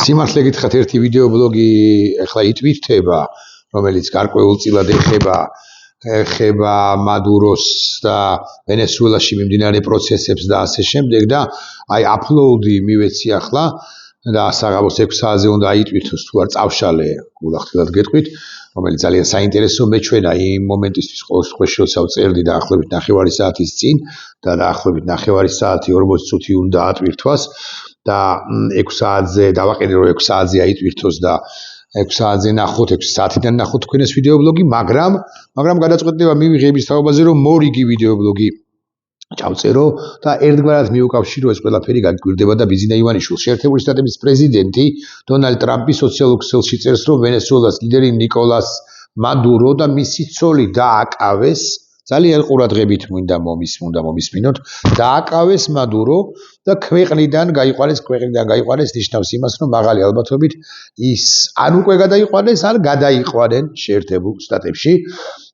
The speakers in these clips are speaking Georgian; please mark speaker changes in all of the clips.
Speaker 1: სიმართლე გითხრათ, ერთი ვიდეო ბლოგი ახლა იტვირთება, რომელიც გარკვეულწილად ეხება მადუროს და ვენესუელაში მიმდინარე პროცესებს და ასე შემდეგ და აი აპლოუდი მივეცი ახლა და საღამოს 6 საათზე უნდა აიტვირთოს თუ არ წავშალე, გულახდილად გეტყვით, რომელიც ძალიან საინტერესო მეჩვენა იმ მომენტისთვის ყოველ შემთხვევაში როცა წერდი დაახლოებით 9 საათის წინ და დაახლოებით 9 საათი 40 წუთი უნდა ატვირთვას და 6 საათზე დავაყენე რომ 6 საათზე აიტვირთოს და 6 საათზე ნახოთ 6 საათიდან ნახოთ თქვენ ეს ვიდეო ბლოგი, მაგრამ გადაწყვეტილება მივიღე იმის თაობაზე რომ მორიგი ვიდეო ბლოგი ჩავწერო და ერთგვარად მიუკავშირო ეს ყველაფერი გაგვირდება და ბიზინა ივანიშვილს შეერთებული შტატების პრეზიდენტი დონალდ ტრამპი სოციალურ ქსელში წერს რომ ვენესუელას ლიდერი ნიკოლას მადურო და მისი ცოლი დააკავეს ძალიან ყურადღებით მინდა მომისმინოთ დააკავეს მადურო და ქვეყნიდან გაიყვანეს ნიშნავს იმას რომ მაღალი ალბათობით ის ან უკვე გადაიყვანეს ან გადაიყვანენ შეერთებულ შტატებში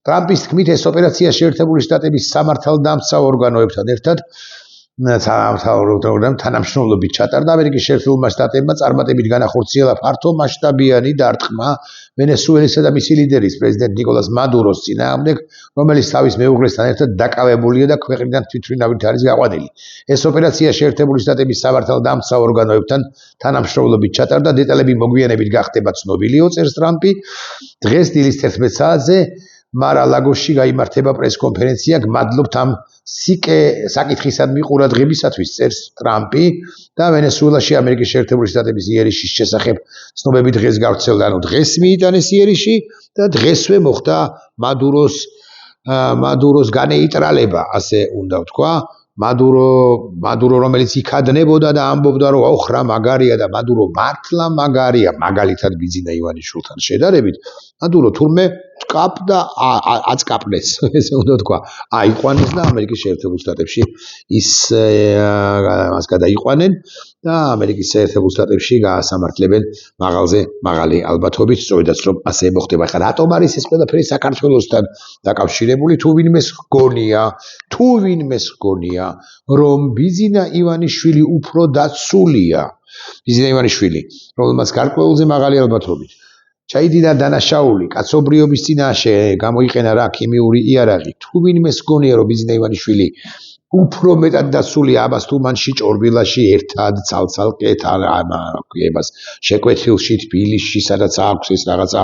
Speaker 1: ტრამპის თქმით ეს ოპერაცია შეერთებული შტატების სამართალდამცავ ორგანოებთან ერთად თანამშრომლობით ჩატარდა ამერიკის შეერთებულმა შტატებმა წარმატებით განახორციელა ფართო მასშტაბიანი დარტყმა ვენესუელისა და მისი ლიდერის პრეზიდენტ ნიკოლას მადუროს წინააღმდეგ, რომელიც თავის მეუღლესთან ერთად დაკავებულია და ქვეყნიდან თვითმფრინავით არის გაყვანილი. ეს ოპერაცია შეერთებული შტატების სამართალდამცავ ორგანოებთან თანამშრომლობით ჩატარდა, დეტალები მოგვიანებით გახდება ცნობილიო, წერს ტრამპი. დღეს დილის 11 საათზე მარ-ალაგოში გაიმართება პრესკონფერენცია, გმადლობთ ამ საკითხისადმი ყურადღებისათვის, წერს ტრამპი და ვენესუელაში ამერიკის შეერთებული შტატების იერიშის შესახებ ცნობები დღეს გავრცელდა, ანუ დღეს მიიტანეს იერიში და დღესვე მოხდა მადუროს განეიტრალება, ასე უნდა ვთქვა. მადურო რომელიც იქადნებოდა და ამბობდა რომ ოხრა მაგარია და მადურო მართლა მაგარია, მაგალითად ბიზინა ივანიშვილთან შედარებით, მადურო თურმე კაპ და აწკაპნეს, ესე უნდა ვთქვა. აიყვანეს და ამერიკის შეერთებულ შტატებში მას გადაიყვანენ და ამერიკის შეერთებულ შტატებში გაასამართლებენ მაღალი ალბათობით, სწორედაც რომ ასე მოხდება. ხა რატომ არის ეს ყველაფერი საქართველოსთან დაკავშირებული? თუ ვინმეს გონია, რომ ბიზინა ივანიშვილი უფრო დაცულია. ბიზინა ივანიშვილი, რომელმაც გარკვეულზე მაღალი ალბათობით ჩაიდინა დანაშაული კაცობრიობის წინაშე, გამოიყენა რა ქიმიური იარაღი. თუ ვინმეს გონია, რომ ბიზინა ივანიშვილი უფრო მეტად დაცულია ამას თუ მან შიჭორბილაში ერთად ცალ-ცალკე ამას შეკვეთილში თბილისში სადაც აქვს ეს რაღაცა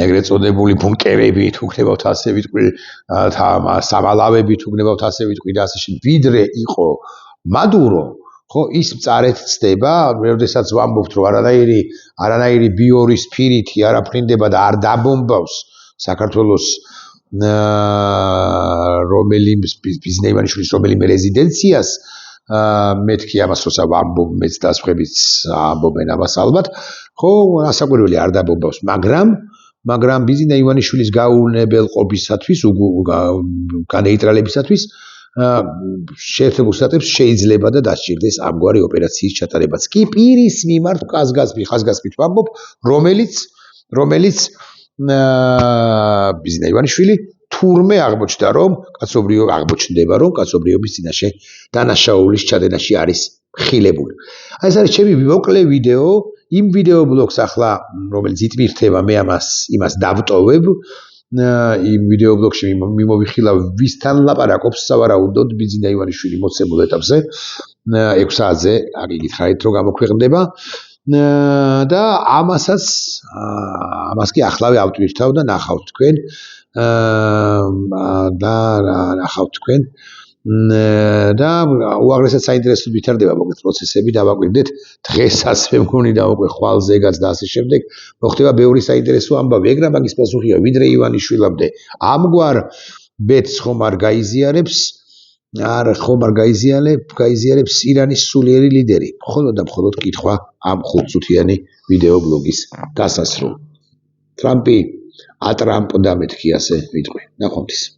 Speaker 1: ეგრეთ წოდებული ბუნკერები თუ გნებავთ ასე ვიტყვი სამალავები თუ გნებავთ ასე ვიტყვი და ასე შემდეგ ვიდრე იყო მადურო ხო ის მწარეთ ცდება როდესაც ვამბობთ რომ არანაირი ბიორის ფირითი არ აფრინდება და არ დაბომბავს საქართველოს ბიზინა ივანიშვილის რომელიმე რეზიდენციას მეთქი ამას როცა ვამბობ მეც და სხვაებიც ამბობენ ამას ალბათ ხო ასაკვირველი არ დაბომბავს მაგრამ ბიზინა ივანიშვილის გაუნებელყოფისათვის განეიტრალებისათვის შეერთებულ შტატებს შეიძლება და დასჭირდეს ამგვარი ოპერაციის ჩატარებაც კი პირის მიმართ ხაზგასმით ვამბობ რომელიც ბიზინა ივანიშვილი თურმე აღმოჩნდება რომ კაცობრიობის წინაშე დანაშაულის ჩადენაში არის ხილებული. აი ეს არის ჩემი მოკლე ვიდეო იმ ვიდეო ბლოგს ახლა რომელიც იტვირთება მე იმას დავტოვებ იმ ვიდეო ბლოგში მიმოვიხილავ ვისთან ლაპარაკობს სავარაუდოდ ბიზინა ივანიშვილი მოცემულ ეტაპზე 6 საათზე აგიგითხარით რომ გამოქვეყნდება და ამას კი ახლავე ავტვირთავ და ნახავთ თქვენ და უაღრესად საინტერესოდ ვითარდება მოკლედ პროცესები დავაკვირდეთ დღესაც მე მგონი და უკვე ხვალზეგაც და ასე შემდეგ მოხდება ბევრი საინტერესო ამბავი ეგრა მაგის პასუხია ვიდრე ივანიშვილამდე ამგვარ ბედს ხომ არ გაიზიარებს ირანის სულიერი ლიდერი მხოლოდ და მხოლოდ კითხვა ამ 5-წუთიანი ვიდეო ბლოგის დასასრულ ტრამპი ატრამპდა მეთქი ასე ვიტყვი ნახვამდის